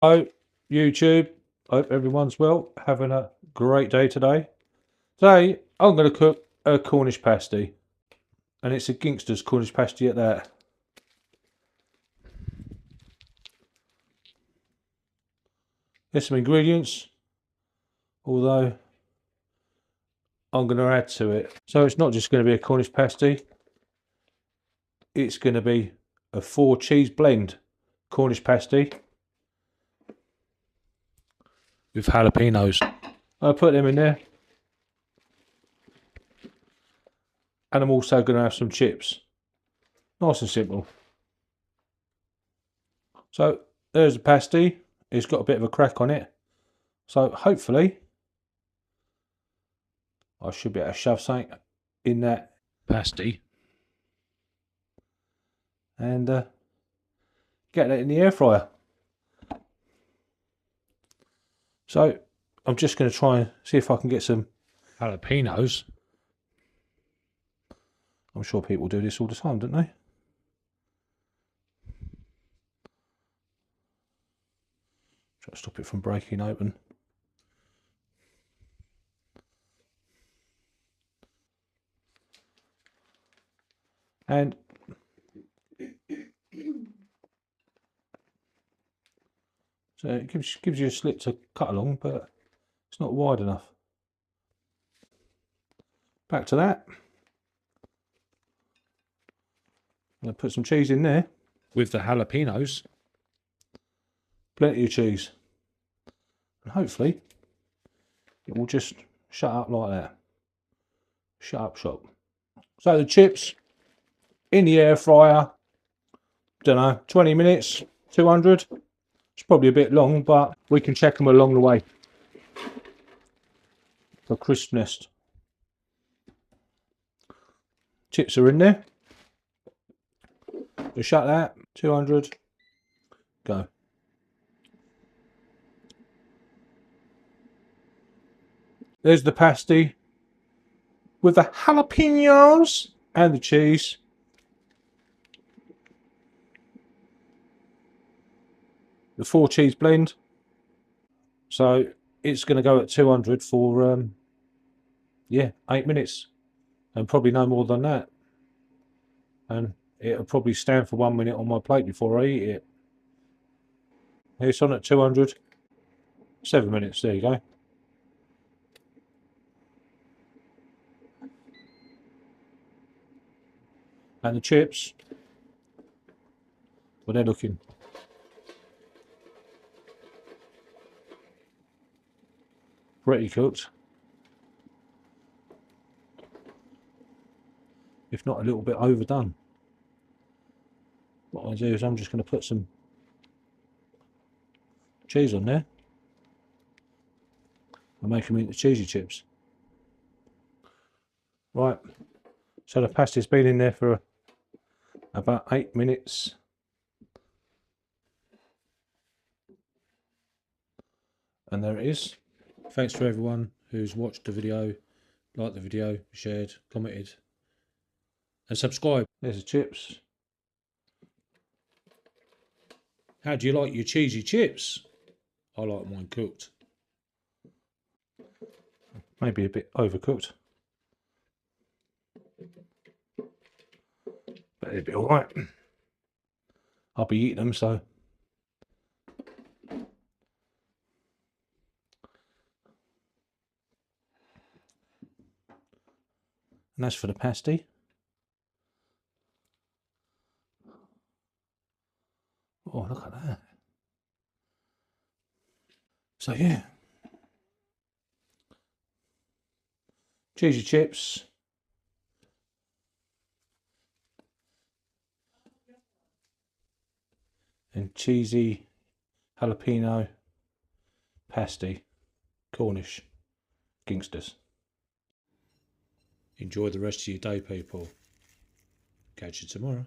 Hello, YouTube. Hope everyone's well. Having a great day today. Today, I'm going to cook a Cornish pasty. And it's a Ginsters Cornish pasty at that. Here's some ingredients. Although, I'm going to add to it. So it's not just going to be a Cornish pasty. It's going to be a 4-cheese blend Cornish pasty. With jalapenos. I'll put them in there. And I'm also going to have some chips. Nice and simple. So there's the pasty. It's got a bit of a crack on it. So hopefully I should be able to shove something in that pasty. And get that in the air fryer. So I'm just going to try and see if I can get some jalapenos. I'm sure people do this all the time, don't they? Try to stop it from breaking open. And so it gives you a slit to cut along, but it's not wide enough. Back to that. I'm going to put some cheese in there with the jalapenos. Plenty of cheese. And hopefully it will just shut up like that. Shut up shop. So the chips in the air fryer, don't know, 20 minutes, 200. It's probably a bit long, but we can check them along the way for crispness. Chips are in there. Just shut that, 200, go. There's the pasty with the jalapenos and the cheese. The 4-cheese blend. So it's going to go at 200 for, yeah, 8 minutes. And probably no more than that. And it'll probably stand for 1 minute on my plate before I eat it. It's on at 200. 7 minutes, there you go. And the chips, well, they're looking pretty cooked. If not a little bit overdone. What I do is I'm just going to put some cheese on there and make them into cheesy chips. Right, so the pasta's been in there for about 8 minutes. And there it is. Thanks to everyone who's watched the video, liked the video, shared, commented and subscribed. There's the chips. How do you like your cheesy chips? I like mine cooked. Maybe a bit overcooked. But it'll be alright. I'll be eating them, so. And that's for the pasty. Oh, look at that. So yeah. Cheesy chips. And cheesy jalapeno pasty. Cornish. Ginsters. Enjoy the rest of your day, people. Catch you tomorrow.